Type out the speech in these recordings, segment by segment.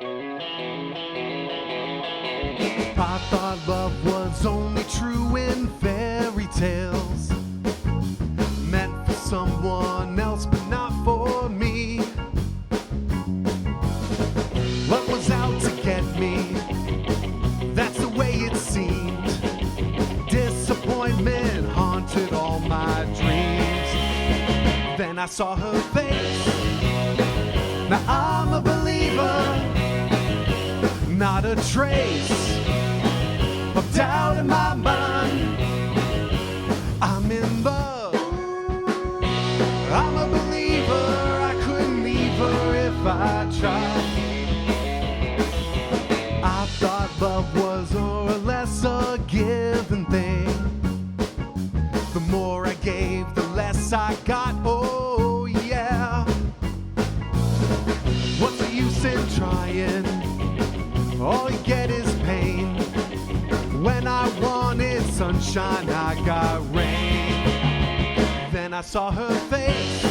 I thought love was only true in fairy tales, meant for someone else but not for me. Love was out to get me, that's the way it seemed. Disappointment haunted all my dreams. Then I saw her face. Now I'm a believer, not a trace of doubt in my mind. I'm in love, I'm a believer. I couldn't leave her if I tried. I thought love was more or less a given thing. The more I gave, the less I got. Oh yeah. What's the use in trying? All you get is pain. When I wanted sunshine, I got rain. Then I saw her face.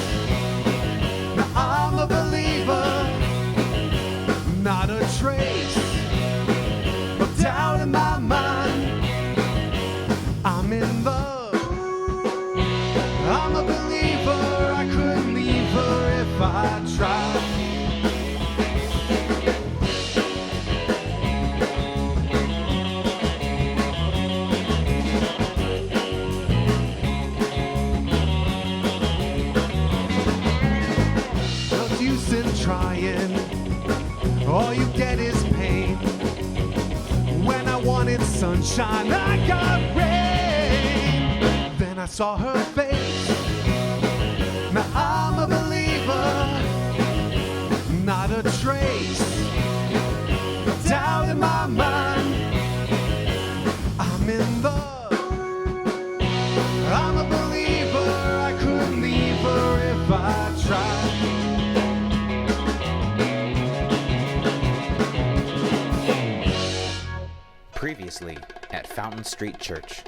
Now I'm a believer, not a trace of doubt in my mind. I'm in love, I'm a believer. I couldn't leave her if I tried. Trying, all you get is pain. When I wanted sunshine, I got rain. Then I saw her face. Now I'm a believer, not a trace of doubt in my mind. I'm in love, I'm a believer. I couldn't leave her if I tried. Previously at Fountain Street Church.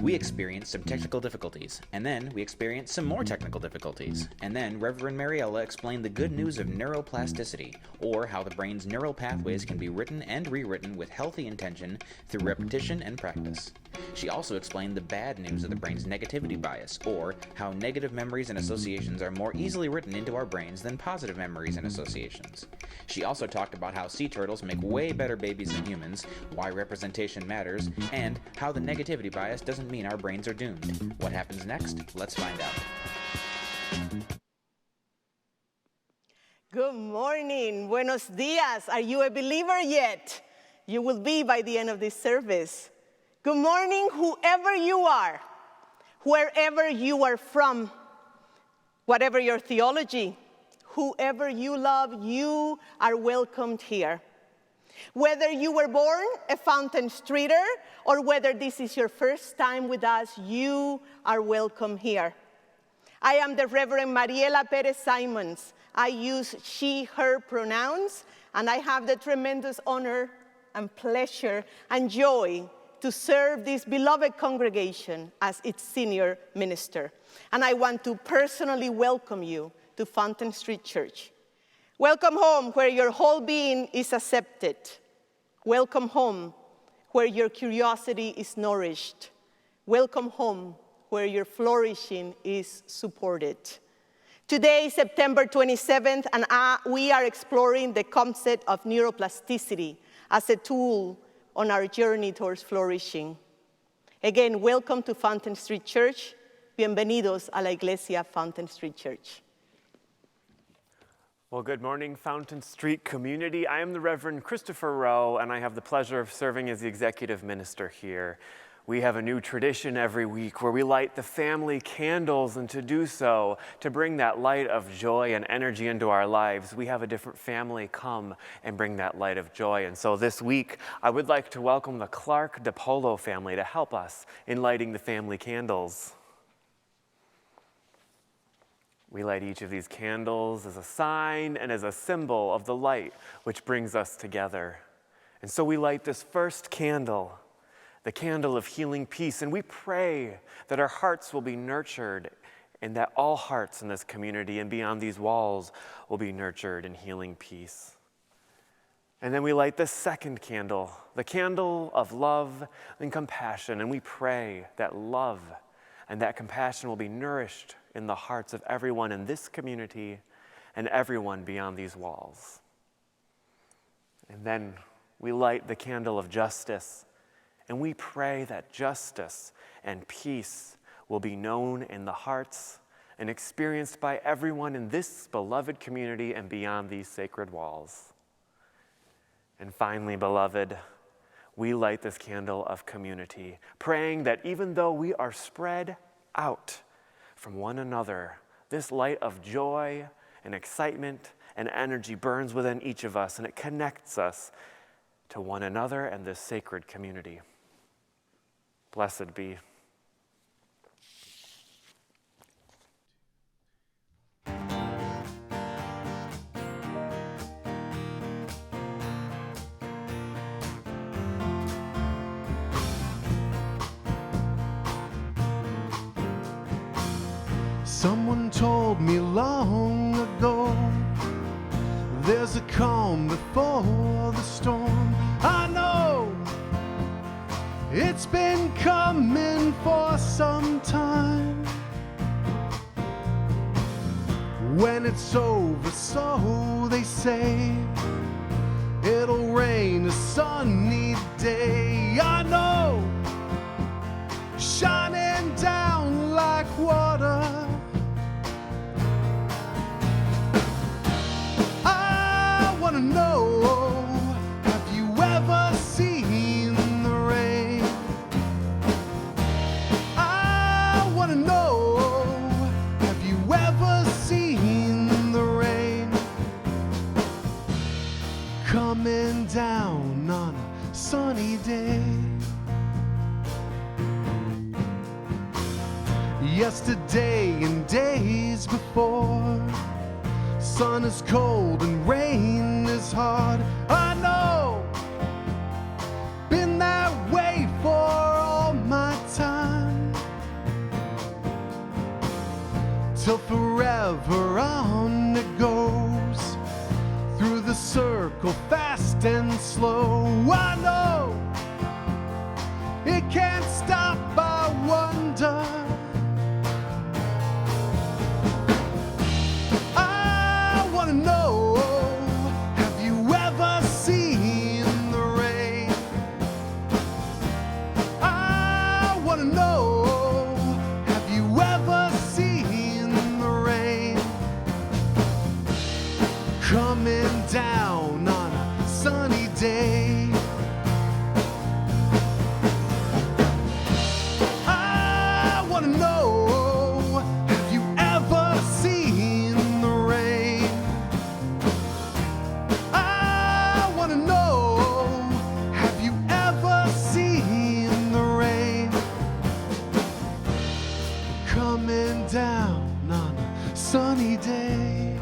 We experienced some technical difficulties, and then we experienced some more technical difficulties, and then Reverend Mariela explained the good news of neuroplasticity, or how the brain's neural pathways can be written and rewritten with healthy intention through repetition and practice. She also explained the bad news of the brain's negativity bias, or how negative memories and associations are more easily written into our brains than positive memories and associations. She also talked about how sea turtles make way better babies than humans, why representation matters, and how the negativity bias doesn't mean our brains are doomed. What happens next? Let's find out. Good morning. Buenos dias. Are you a believer yet? You will be by the end of this service. Good morning, whoever you are, wherever you are from, whatever your theology, whoever you love, you are welcomed here. Whether you were born a Fountain Streeter or whether this is your first time with us, you are welcome here. I am the Reverend Mariela Pérez-Simons. I use she, her pronouns, and I have the tremendous honor and pleasure and joy to serve this beloved congregation as its senior minister. And I want to personally welcome you to Fountain Street Church. Welcome home, where your whole being is accepted. Welcome home, where your curiosity is nourished. Welcome home, where your flourishing is supported. Today, September 27th, and we are exploring the concept of neuroplasticity as a tool on our journey towards flourishing. Again, welcome to Fountain Street Church. Bienvenidos a la Iglesia Fountain Street Church. Well, good morning, Fountain Street community. I am the Reverend Christopher Rowe, and I have the pleasure of serving as the executive minister here. We have a new tradition every week where we light the family candles, and to do so, to bring that light of joy and energy into our lives, we have a different family come and bring that light of joy. And so this week, I would like to welcome the Clark DePolo family to help us in lighting the family candles. We light each of these candles as a sign and as a symbol of the light which brings us together. And so we light this first candle, the candle of healing peace, and we pray that our hearts will be nurtured and that all hearts in this community and beyond these walls will be nurtured in healing peace. And then we light the second candle, the candle of love and compassion, and we pray that love and that compassion will be nourished in the hearts of everyone in this community and everyone beyond these walls. And then we light the candle of justice, and we pray that justice and peace will be known in the hearts and experienced by everyone in this beloved community and beyond these sacred walls. And finally, beloved, we light this candle of community, praying that even though we are spread out from one another, this light of joy and excitement and energy burns within each of us, and it connects us to one another and this sacred community. Blessed be. Someone told me long ago, there's a calm before the storm. I know it's been coming for some time. When it's over, so they say, it'll rain a sunny day. I know, shining down like water. Know, have you ever seen the rain? I want to know, have you ever seen the rain coming down on a sunny day? Yesterday and days before, sun is cold and rain is hard. I know, been that way for all my time. Till forever on it goes, through the circle fast and slow. I know, it can't stop, I wonder. Know, have you ever seen the rain? I want to know, have you ever seen the rain coming down on a sunny day? I want to know, have you ever seen the rain? Down on a sunny day.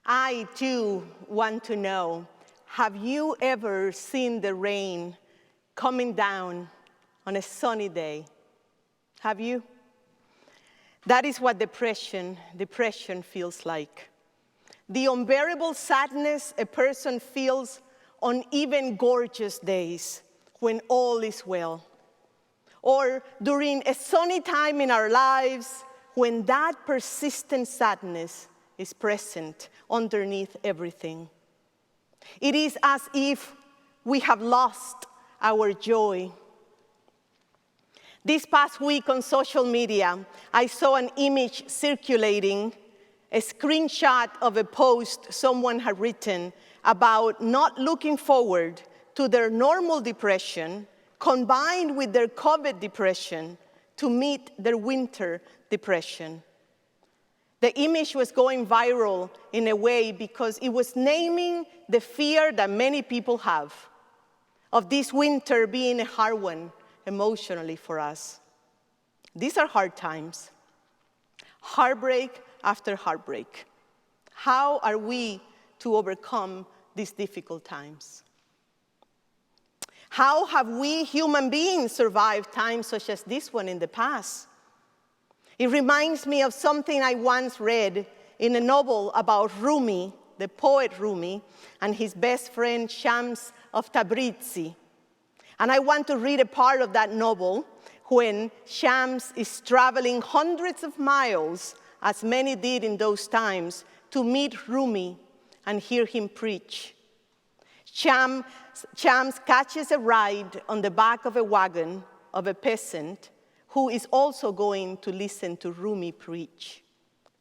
I too want to know, have you ever seen the rain coming down on a sunny day? Have you? That is what depression feels like. The unbearable sadness a person feels on even gorgeous days when all is well. Or during a sunny time in our lives when that persistent sadness is present underneath everything. It is as if we have lost our joy. This past week on social media, I saw an image circulating, a screenshot of a post someone had written about not looking forward to their normal depression combined with their COVID depression to meet their winter depression. The image was going viral in a way because it was naming the fear that many people have of this winter being a hard one emotionally for us. These are hard times. Heartbreak after heartbreak. How are we to overcome these difficult times. How have we human beings survived times such as this one in the past? It reminds me of something I once read in a novel about Rumi, the poet Rumi, and his best friend Shams of Tabrizi. And I want to read a part of that novel when Shams is traveling hundreds of miles, as many did in those times, to meet Rumi and hear him preach. Shams catches a ride on the back of a wagon of a peasant who is also going to listen to Rumi preach.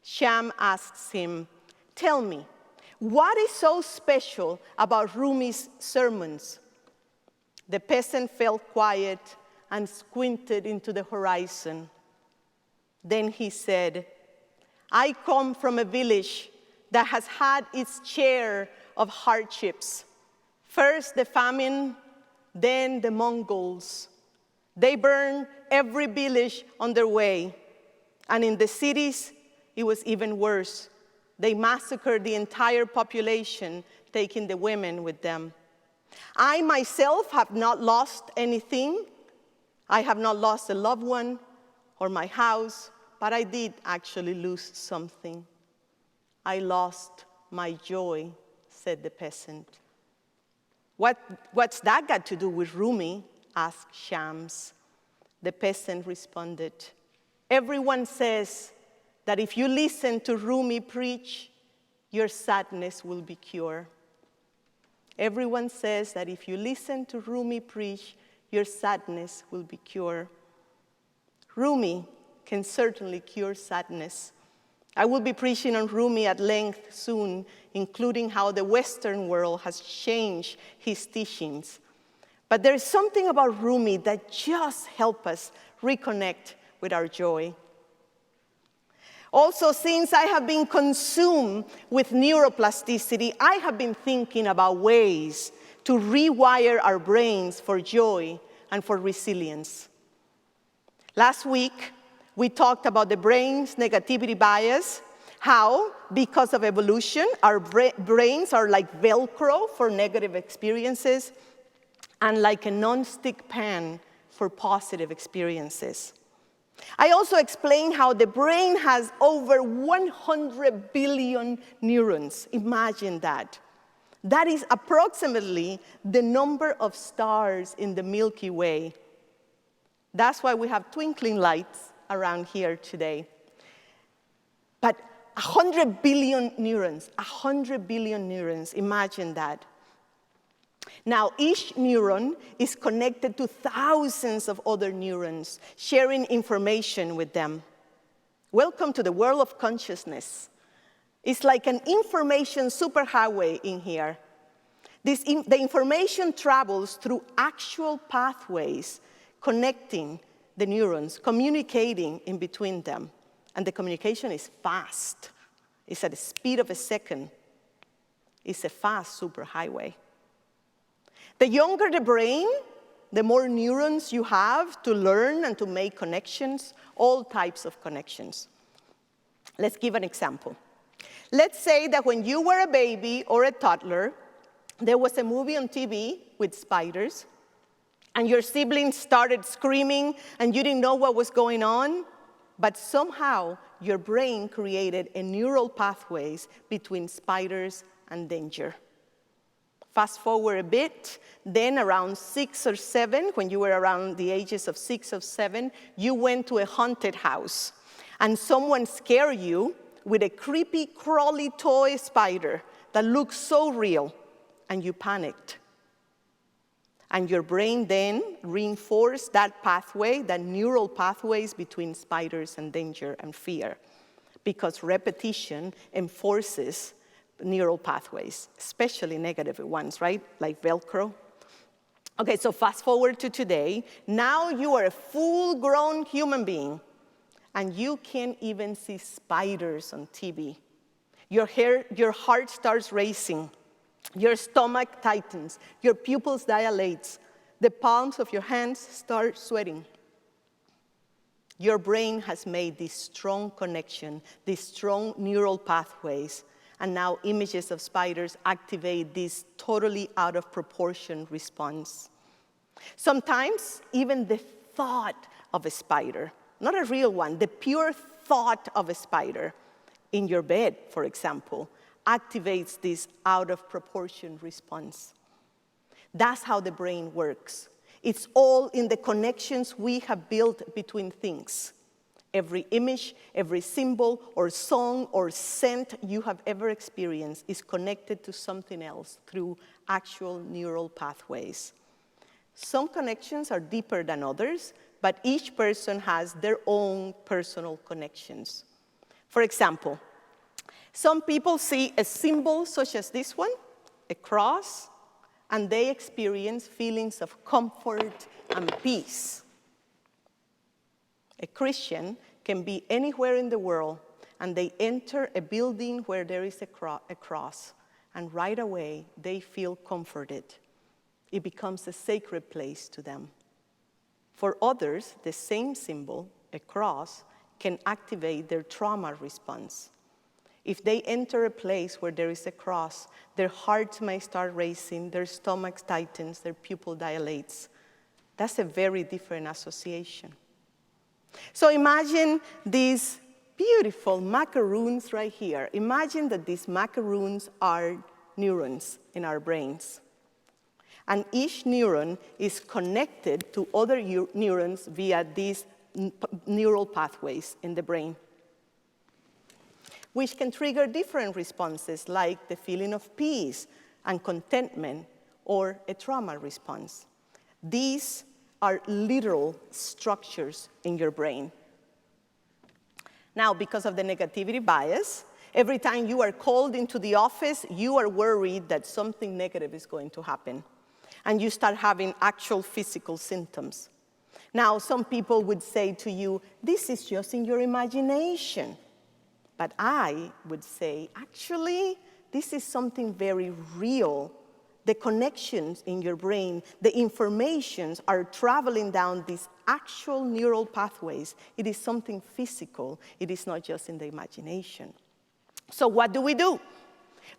Shams asks him, "Tell me, what is so special about Rumi's sermons?" The peasant felt quiet and squinted into the horizon. Then he said, "I come from a village that has had its share of hardships. First the famine, then the Mongols. They burned every village on their way. And in the cities, it was even worse. They massacred the entire population, taking the women with them. I myself have not lost anything. I have not lost a loved one or my house, but I did actually lose something. I lost my joy," said the peasant. What's that got to do with Rumi?" asked Shams. The peasant responded, "Everyone says that if you listen to Rumi preach, your sadness will be cured. Everyone says that if you listen to Rumi preach, your sadness will be cured. Rumi can certainly cure sadness. I will be preaching on Rumi at length soon, including how the Western world has changed his teachings. But there is something about Rumi that just helps us reconnect with our joy. Also, since I have been consumed with neuroplasticity, I have been thinking about ways to rewire our brains for joy and for resilience. Last week, we talked about the brain's negativity bias, how, because of evolution, our brains are like Velcro for negative experiences and like a non-stick pan for positive experiences. I also explained how the brain has over 100 billion neurons. Imagine that. That is approximately the number of stars in the Milky Way. That's why we have twinkling lights around here today. But 100 billion neurons, 100 billion neurons, imagine that. Now, each neuron is connected to thousands of other neurons, sharing information with them. Welcome to the world of consciousness. It's like an information superhighway in here. The information travels through actual pathways connecting the neurons, communicating in between them. And the communication is fast. It's at the speed of a second. It's a fast superhighway. The younger the brain, the more neurons you have to learn and to make connections, all types of connections. Let's give an example. Let's say that when you were a baby or a toddler, there was a movie on TV with spiders, and your siblings started screaming, and you didn't know what was going on, but somehow your brain created a neural pathways between spiders and danger. Fast forward a bit, then around 6 or 7, when you were around the ages of 6 or 7, you went to a haunted house, and someone scared you with a creepy, crawly toy spider that looked so real, and you panicked. And your brain then reinforced that pathway, that neural pathways between spiders and danger and fear, because repetition enforces neural pathways, especially negative ones, right? Like Velcro. Okay, so fast forward to today. Now you are a full-grown human being, and you can't even see spiders on TV. Your heart starts racing. Your stomach tightens. Your pupils dilate. The palms of your hands start sweating. Your brain has made this strong connection, these strong neural pathways, And now images of spiders activate this totally out of proportion response. Sometimes even the thought of a spider, not a real one, the pure thought of a spider in your bed, for example, activates this out of proportion response. That's how the brain works. It's all in the connections we have built between things. Every image, every symbol, or song, or scent you have ever experienced is connected to something else through actual neural pathways. Some connections are deeper than others, but each person has their own personal connections. For example, some people see a symbol such as this one, a cross, and they experience feelings of comfort and peace. A Christian can be anywhere in the world, and they enter a building where there is a cross, and right away they feel comforted. It becomes a sacred place to them. For others, the same symbol, a cross, can activate their trauma response. If they enter a place where there is a cross, their hearts may start racing, their stomach tightens, their pupil dilates. That's a very different association. So imagine these beautiful macaroons right here. Imagine that these macaroons are neurons in our brains. And each neuron is connected to other neurons via these neural pathways in the brain, which can trigger different responses, like the feeling of peace and contentment, or a trauma response. These are literal structures in your brain. Now, because of the negativity bias, every time you are called into the office, you are worried that something negative is going to happen, and you start having actual physical symptoms. Now, some people would say to you, this is just in your imagination. But I would say, actually, this is something very real. The connections in your brain, the informations are traveling down these actual neural pathways. It is something physical. It is not just in the imagination. So what do we do?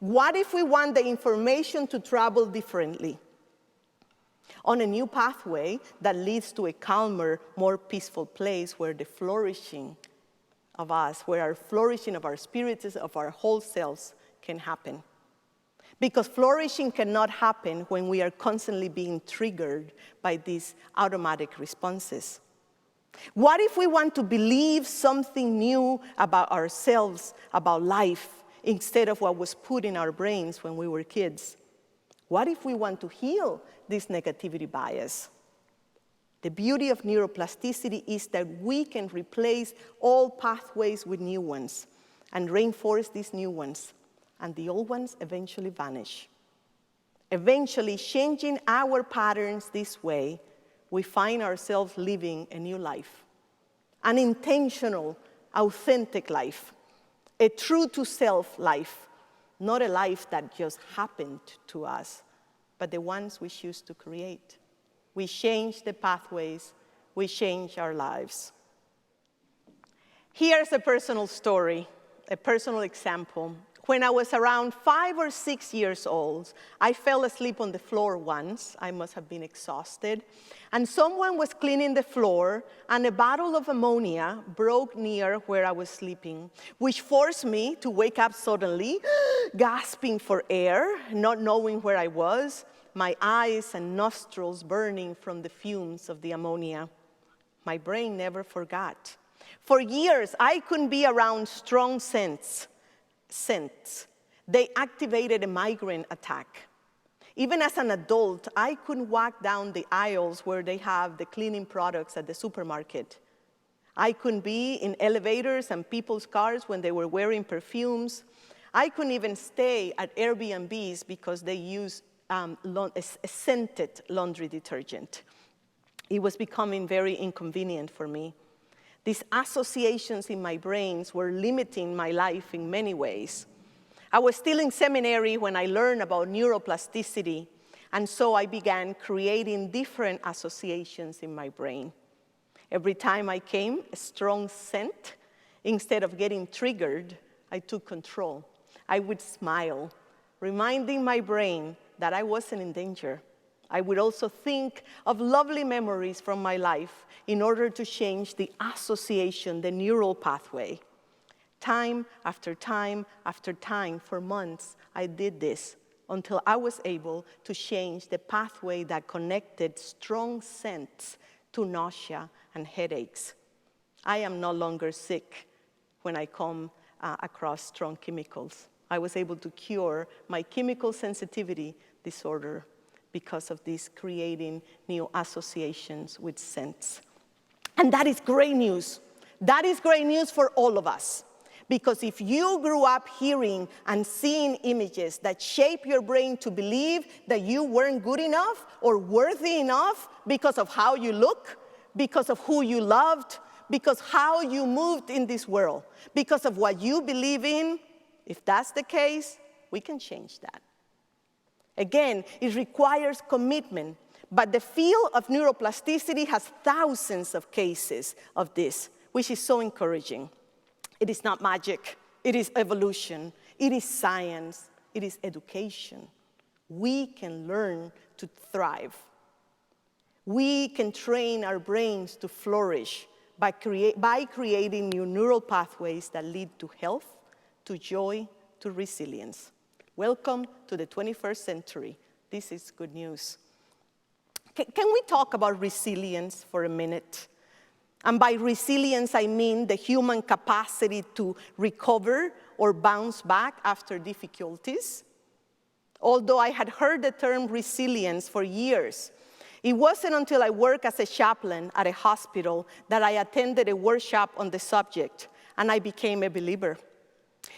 What if we want the information to travel differently? On a new pathway that leads to a calmer, more peaceful place where the flourishing of us, where our flourishing of our spirits, of our whole selves can happen. Because flourishing cannot happen when we are constantly being triggered by these automatic responses. What if we want to believe something new about ourselves, about life, instead of what was put in our brains when we were kids? What if we want to heal this negativity bias? The beauty of neuroplasticity is that we can replace all pathways with new ones and reinforce these new ones, and the old ones eventually vanish. Eventually, changing our patterns this way, we find ourselves living a new life, an intentional, authentic life, a true-to-self life, not a life that just happened to us, but the ones we choose to create. We change the pathways, we change our lives. Here's a personal story, a personal example. When I was around 5 or 6 years old, I fell asleep on the floor once. I must have been exhausted. And someone was cleaning the floor, and a bottle of ammonia broke near where I was sleeping, which forced me to wake up suddenly, gasping for air, not knowing where I was, my eyes and nostrils burning from the fumes of the ammonia. My brain never forgot. For years, I couldn't be around strong scents. They activated a migraine attack. Even as an adult, I couldn't walk down the aisles where they have the cleaning products at the supermarket. I couldn't be in elevators and people's cars when they were wearing perfumes. I couldn't even stay at Airbnbs because they use a scented laundry detergent. It was becoming very inconvenient for me. These associations in my brains were limiting my life in many ways. I was still in seminary when I learned about neuroplasticity, and so I began creating different associations in my brain. Every time I came a strong scent, instead of getting triggered, I took control. I would smile, reminding my brain that I wasn't in danger. I would also think of lovely memories from my life in order to change the association, the neural pathway. Time after time after time, for months, I did this until I was able to change the pathway that connected strong scents to nausea and headaches. I am no longer sick when I come across strong chemicals. I was able to cure my chemical sensitivity disorder because of this creating new associations with scents. And that is great news. That is great news for all of us. Because if you grew up hearing and seeing images that shape your brain to believe that you weren't good enough or worthy enough because of how you look, because of who you loved, because how you moved in this world, because of what you believe in, if that's the case, we can change that. Again, it requires commitment, but the field of neuroplasticity has thousands of cases of this, which is so encouraging. It is not magic, it is evolution, it is science, it is education. We can learn to thrive. We can train our brains to flourish by creating new neural pathways that lead to health, to joy, to resilience. Welcome to the 21st century. This is good news. Can we talk about resilience for a minute? And by resilience, I mean the human capacity to recover or bounce back after difficulties. Although I had heard the term resilience for years, it wasn't until I worked as a chaplain at a hospital that I attended a workshop on the subject, and I became a believer.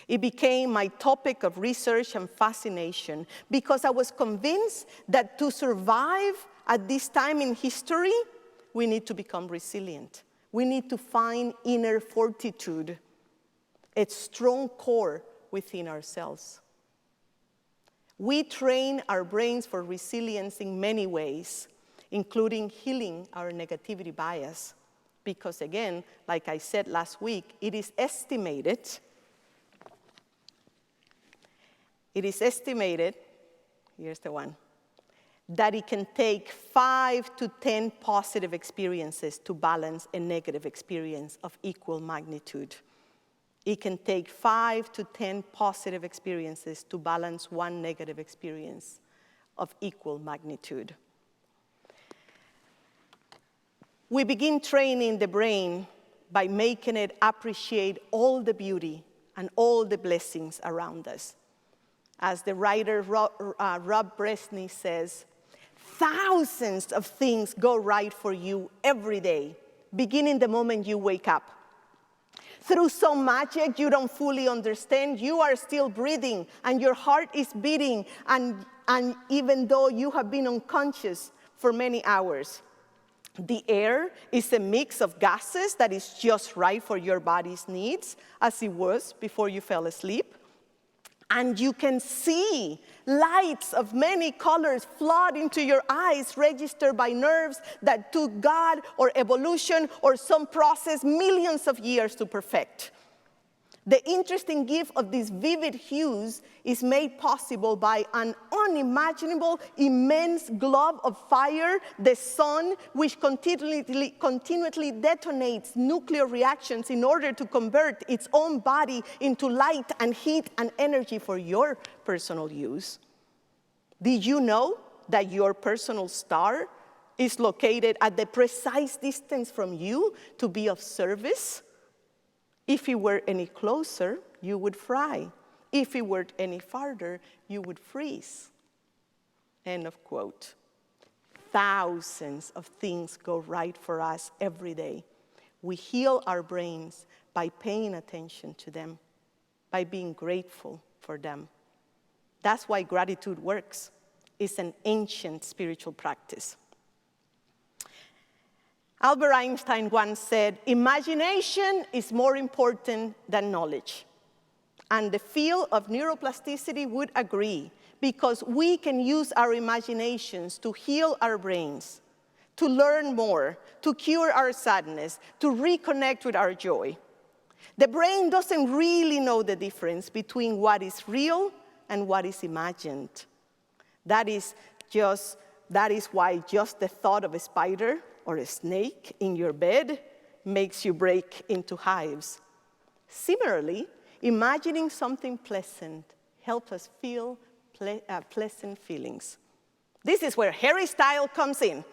It became my topic of research and fascination because I was convinced that to survive at this time in history, we need to become resilient. We need to find inner fortitude, a strong core within ourselves. We train our brains for resilience in many ways, including healing our negativity bias. Because again, like I said last week, it is estimated, here's the one, that it can take 5 to 10 positive experiences to balance a negative experience of equal magnitude. It can take 5 to 10 positive experiences to balance one negative experience of equal magnitude. We begin training the brain by making it appreciate all the beauty and all the blessings around us. As the writer Rob Brezsny says, thousands of things go right for you every day, beginning the moment you wake up. Through some magic you don't fully understand, you are still breathing and your heart is beating, and even though you have been unconscious for many hours. The air is a mix of gases that is just right for your body's needs, as it was before you fell asleep. And you can see lights of many colors flood into your eyes, registered by nerves that took God or evolution or some process millions of years to perfect. The interesting gift of this vivid hues is made possible by an unimaginable, immense globe of fire, the sun, which continually detonates nuclear reactions in order to convert its own body into light and heat and energy for your personal use. Did you know that your personal star is located at the precise distance from you to be of service? If it were any closer, you would fry. If it were any farther, you would freeze. End of quote. Thousands of things go right for us every day. We heal our brains by paying attention to them, by being grateful for them. That's why gratitude works. It's an ancient spiritual practice. Albert Einstein once said, imagination is more important than knowledge. And the field of neuroplasticity would agree, because we can use our imaginations to heal our brains, to learn more, to cure our sadness, to reconnect with our joy. The brain doesn't really know the difference between what is real and what is imagined. That is why just the thought of a spider or a snake in your bed makes you break into hives. Similarly, imagining something pleasant helps us feel pleasant feelings. This is where Harry Styles comes in.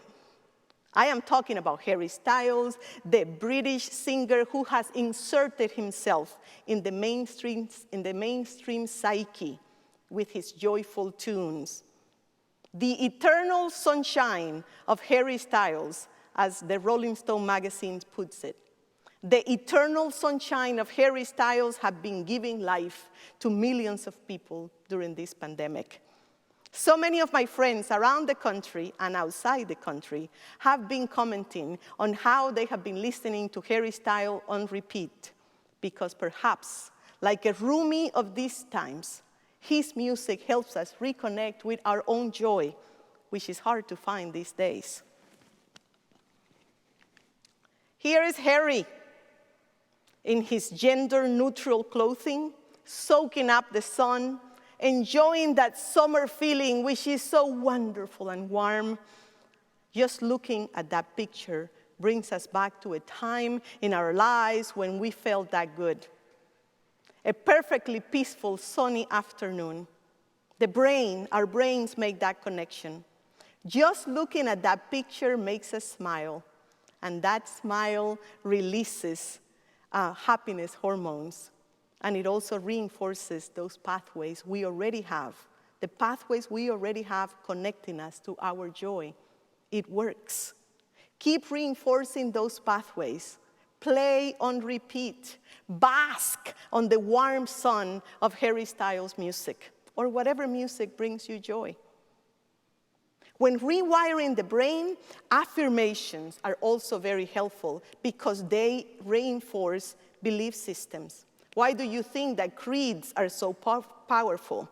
I am talking about Harry Styles, the British singer who has inserted himself in the mainstream psyche with his joyful tunes. The eternal sunshine of Harry Styles, as the Rolling Stone magazine puts it. The eternal sunshine of Harry Styles have been giving life to millions of people during this pandemic. So many of my friends around the country and outside the country have been commenting on how they have been listening to Harry Styles on repeat, because perhaps, like a Rumi of these times, his music helps us reconnect with our own joy, which is hard to find these days. Here is Harry in his gender-neutral clothing, soaking up the sun, enjoying that summer feeling, which is so wonderful and warm. Just looking at that picture brings us back to a time in our lives when we felt that good. A perfectly peaceful, sunny afternoon. Our brains make that connection. Just looking at that picture makes us smile, and that smile releases happiness hormones. And it also reinforces those pathways we already have. The pathways we already have connecting us to our joy. It works. Keep reinforcing those pathways. Play on repeat. Bask on the warm sun of Harry Styles' music, or whatever music brings you joy. When rewiring the brain, affirmations are also very helpful because they reinforce belief systems. Why do you think that creeds are so powerful?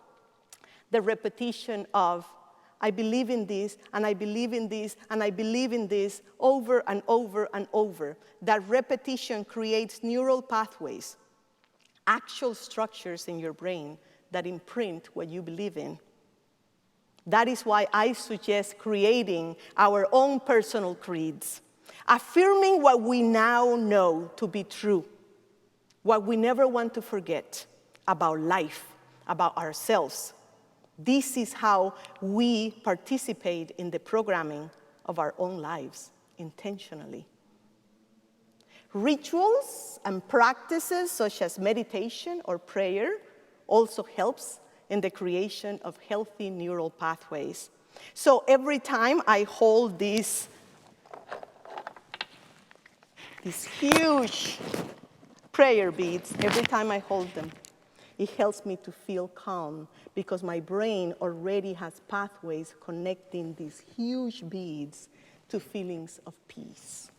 The repetition of, I believe in this, and I believe in this, and I believe in this, over and over and over. That repetition creates neural pathways, actual structures in your brain that imprint what you believe in. That is why I suggest creating our own personal creeds, affirming what we now know to be true, what we never want to forget about life, about ourselves. This is how we participate in the programming of our own lives intentionally. Rituals and practices such as meditation or prayer also helps in the creation of healthy neural pathways. So every time I hold these huge prayer beads, every time I hold them, it helps me to feel calm because my brain already has pathways connecting these huge beads to feelings of peace.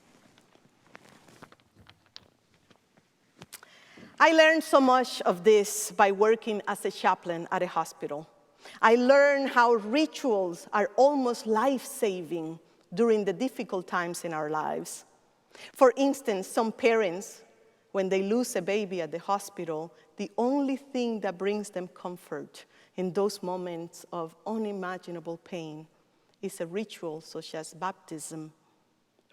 I learned so much of this by working as a chaplain at a hospital. I learned how rituals are almost life-saving during the difficult times in our lives. For instance, some parents, when they lose a baby at the hospital, the only thing that brings them comfort in those moments of unimaginable pain is a ritual such as baptism.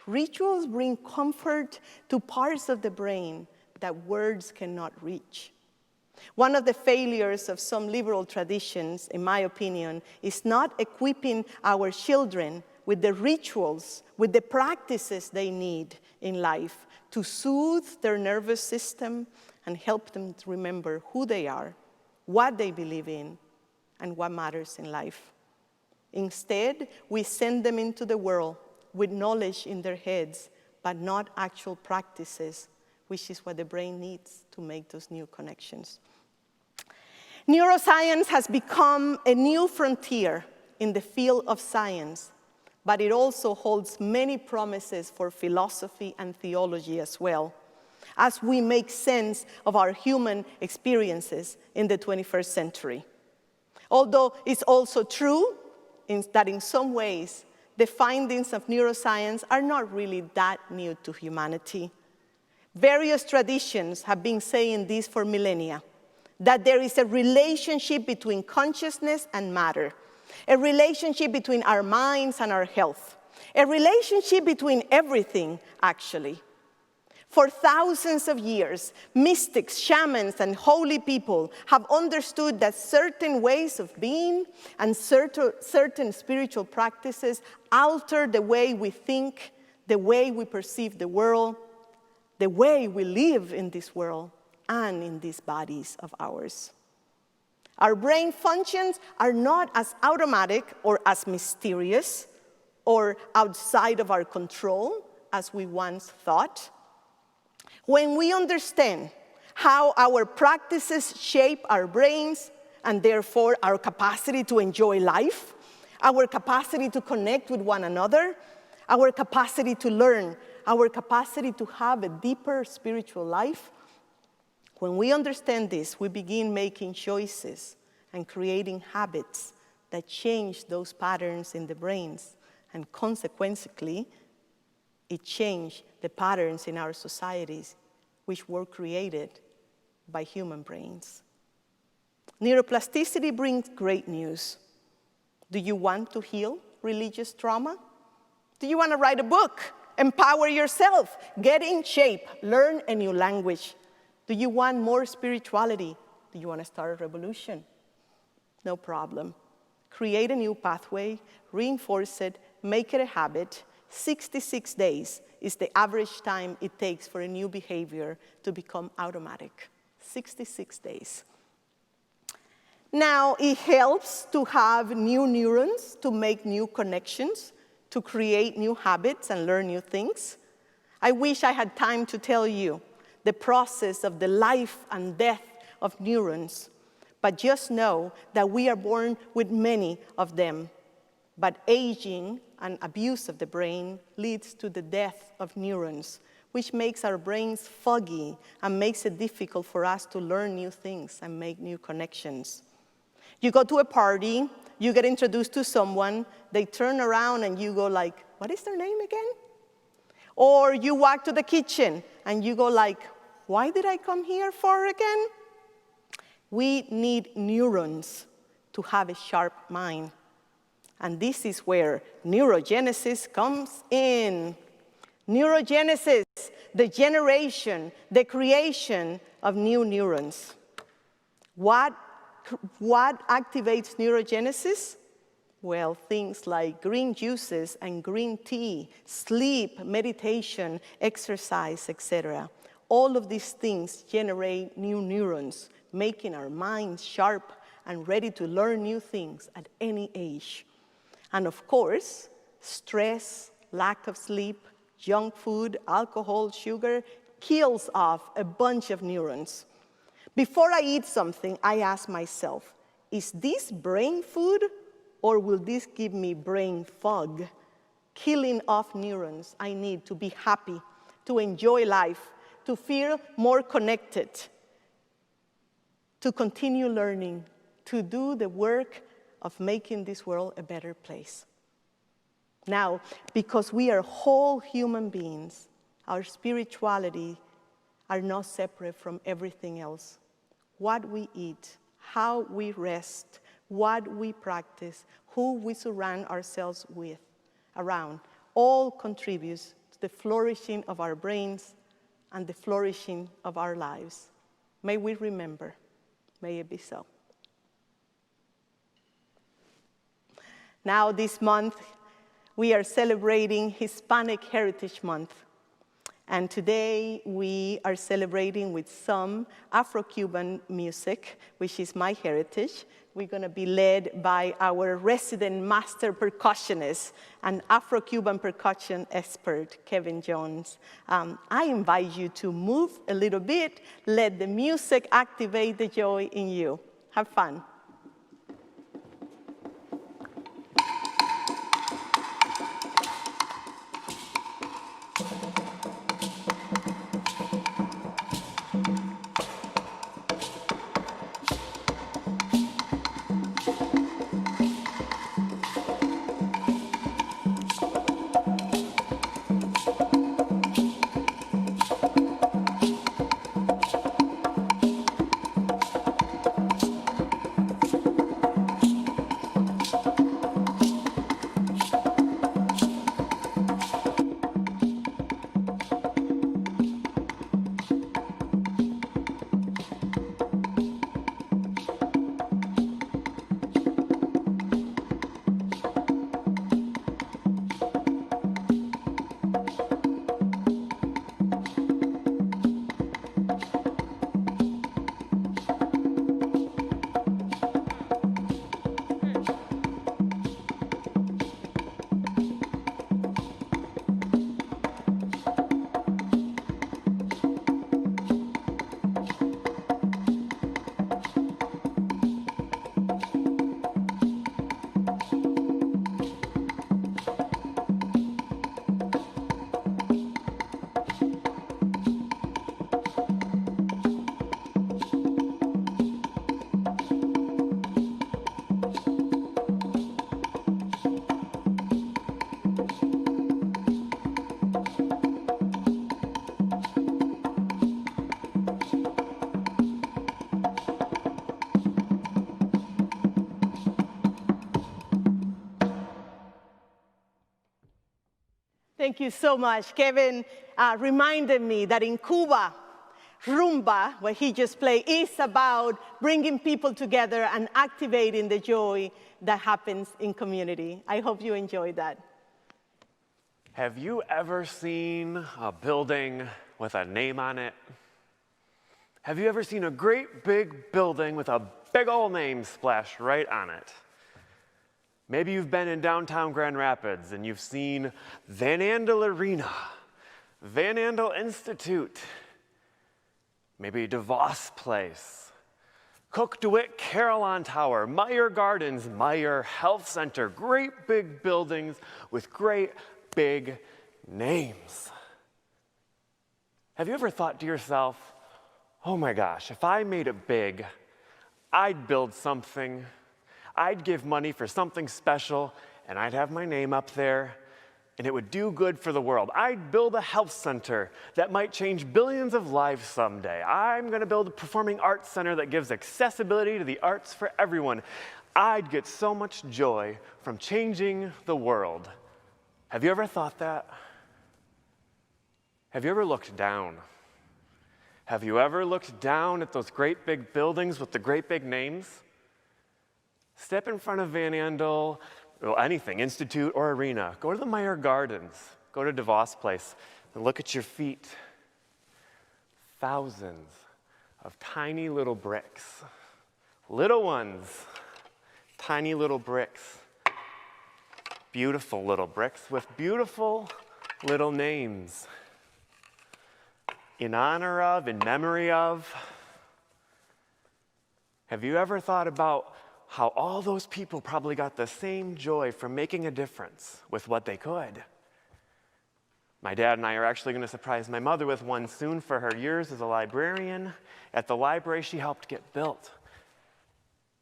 Rituals bring comfort to parts of the brain that words cannot reach. One of the failures of some liberal traditions, in my opinion, is not equipping our children with the rituals, with the practices they need in life to soothe their nervous system and help them to remember who they are, what they believe in, and what matters in life. Instead, we send them into the world with knowledge in their heads, but not actual practices, which is what the brain needs to make those new connections. Neuroscience has become a new frontier in the field of science, but it also holds many promises for philosophy and theology as well, as we make sense of our human experiences in the 21st century. Although it's also true that in some ways, the findings of neuroscience are not really that new to humanity. Various traditions have been saying this for millennia, that there is a relationship between consciousness and matter, a relationship between our minds and our health, a relationship between everything, actually. For thousands of years, mystics, shamans, and holy people have understood that certain ways of being and certain spiritual practices alter the way we think, the way we perceive the world, the way we live in this world and in these bodies of ours. Our brain functions are not as automatic or as mysterious or outside of our control as we once thought. When we understand how our practices shape our brains and therefore our capacity to enjoy life, our capacity to connect with one another, our capacity to learn, our capacity to have a deeper spiritual life, when we understand this, we begin making choices and creating habits that change those patterns in the brains, and consequently, it changed the patterns in our societies, which were created by human brains. Neuroplasticity brings great news. Do you want to heal religious trauma? Do you want to write a book? Empower yourself, get in shape, learn a new language. Do you want more spirituality? Do you want to start a revolution? No problem. Create a new pathway, reinforce it, make it a habit. 66 days is the average time it takes for a new behavior to become automatic. 66 days. Now, it helps to have new neurons, to make new connections, to create new habits and learn new things. I wish I had time to tell you the process of the life and death of neurons, but just know that we are born with many of them. But aging and abuse of the brain leads to the death of neurons, which makes our brains foggy and makes it difficult for us to learn new things and make new connections. You go to a party, you get introduced to someone, they turn around and you go like, what is their name again? Or you walk to the kitchen and you go like, why did I come here for again? We need neurons to have a sharp mind. And this is where neurogenesis comes in. Neurogenesis, the generation, the creation of new neurons. What activates neurogenesis? Well, things like green juices and green tea, sleep, meditation, exercise, etc. All of these things generate new neurons, making our minds sharp and ready to learn new things at any age. And of course, stress, lack of sleep, junk food, alcohol, sugar kills off a bunch of neurons. Before I eat something, I ask myself, is this brain food or will this give me brain fog? Killing off neurons I need to be happy, to enjoy life, to feel more connected, to continue learning, to do the work of making this world a better place. Now, because we are whole human beings, our spirituality are not separate from everything else. What we eat, how we rest, what we practice, who we surround ourselves with, around, all contributes to the flourishing of our brains and the flourishing of our lives. May we remember, may it be so. Now this month, we are celebrating Hispanic Heritage Month. And today, we are celebrating with some Afro-Cuban music, which is my heritage. We're going to be led by our resident master percussionist and Afro-Cuban percussion expert, Kevin Jones. I invite you to move a little bit, let the music activate the joy in you. Have fun. Thank you so much. Kevin reminded me that in Cuba, rumba, what he just played, is about bringing people together and activating the joy that happens in community. I hope you enjoyed that. Have you ever seen a building with a name on it? Have you ever seen a great big building with a big old name splashed right on it? Maybe you've been in downtown Grand Rapids and you've seen Van Andel Arena, Van Andel Institute, maybe DeVos Place, Cook DeWitt Carillon Tower, Meyer Gardens, Meyer Health Center, great big buildings with great big names. Have you ever thought to yourself, oh my gosh, if I made it big, I'd build something, I'd give money for something special, and I'd have my name up there, and it would do good for the world. I'd build a health center that might change billions of lives someday. I'm going to build a performing arts center that gives accessibility to the arts for everyone. I'd get so much joy from changing the world. Have you ever thought that? Have you ever looked down? Have you ever looked down at those great big buildings with the great big names? Step in front of Van Andel, well, anything, Institute or Arena. Go to the Meyer Gardens. Go to DeVos Place and look at your feet. Thousands of tiny little bricks. Little ones, tiny little bricks. Beautiful little bricks with beautiful little names. In honor of, in memory of. Have you ever thought about how all those people probably got the same joy from making a difference with what they could? My dad and I are actually going to surprise my mother with one soon for her years as a librarian at the library she helped get built.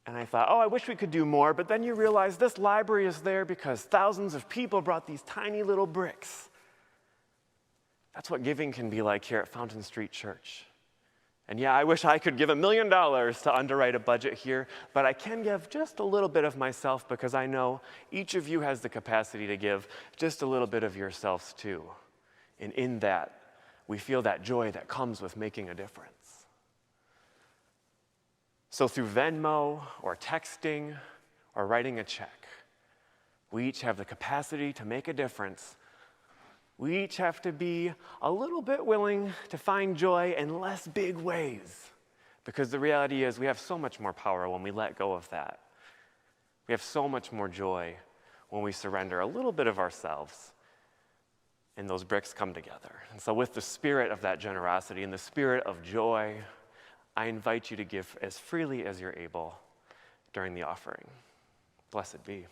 And I thought, oh, I wish we could do more, but then you realize this library is there because thousands of people brought these tiny little bricks. That's what giving can be like here at Fountain Street Church. And yeah, I wish I could give $1 million to underwrite a budget here, but I can give just a little bit of myself because I know each of you has the capacity to give just a little bit of yourselves too. And in that, we feel that joy that comes with making a difference. So through Venmo or texting or writing a check, we each have the capacity to make a difference. We each have to be a little bit willing to find joy in less big ways, because the reality is we have so much more power when we let go of that. We have so much more joy when we surrender a little bit of ourselves, and those bricks come together. And so with the spirit of that generosity and the spirit of joy, I invite you to give as freely as you're able during the offering. Blessed be.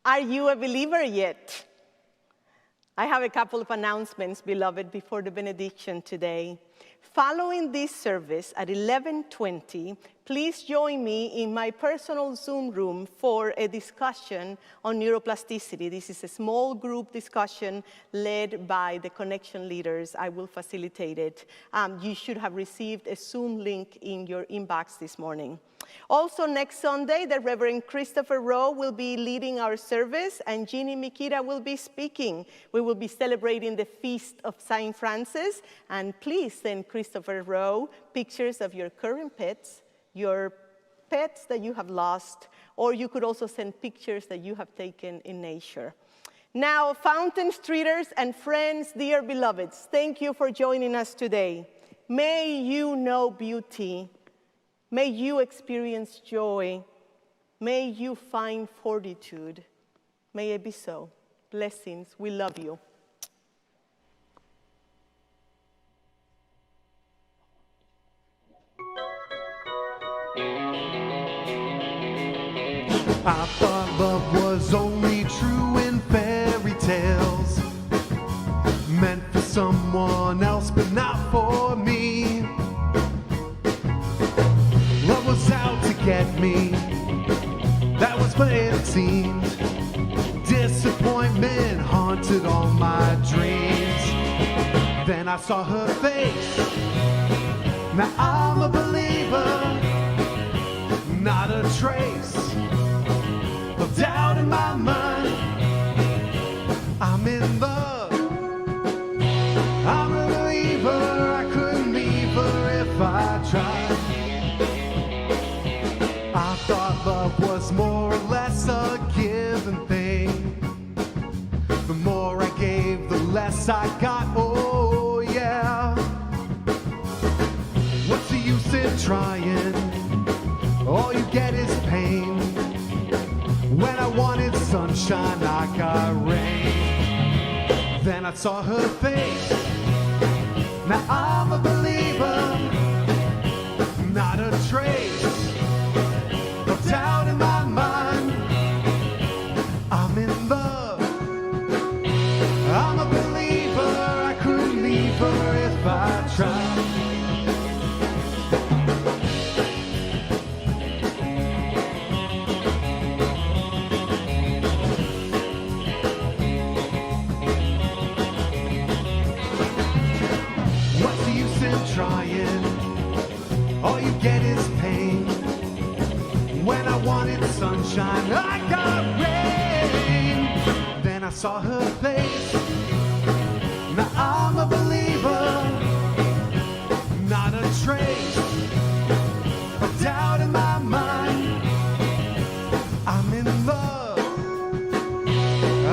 Are you a believer yet? I have a couple of announcements, beloved, before the benediction today. Following this service at 11:20, please join me in my personal Zoom room for a discussion on neuroplasticity. This is a small group discussion led by the connection leaders. I will facilitate it. You should have received a Zoom link in your inbox this morning. Also, next Sunday, the Reverend Christopher Rowe will be leading our service, and Jeannie Mikita will be speaking. We will be celebrating the Feast of St. Francis, and please send Christopher Rowe pictures of your current pets, your pets that you have lost, or you could also send pictures that you have taken in nature. Now, Fountain Streeters and friends, dear beloveds, thank you for joining us today. May you know beauty. May you experience joy. May you find fortitude. May it be so. Blessings. We love you. I thought love was only true in fairy tales, meant for someone else but not for me. Love was out to get me, that was what it seemed. Disappointment haunted all my dreams. Then I saw her face, now I'm a believer. Not a trace of doubt in my mind. I'm in love, I'm a believer. I couldn't leave her if I tried. I thought love was more or less a given thing. The more I gave, the less I got, oh yeah. What's the use in trying? All you get is pain. When I wanted sunshine, I got rain. Then I saw her face, now I'm a believer. Not a trace of doubt in my mind. I'm in love, I'm a believer. I couldn't leave her if I tried. What's the use in trying? All you get is pain. When I wanted sunshine, I got rain. Then I saw her face, now I'm a believer. Not a trace of doubt in my mind. I'm in love,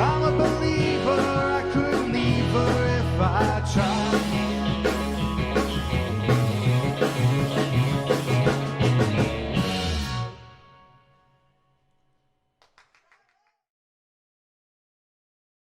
I'm a believer. I couldn't leave her if I tried.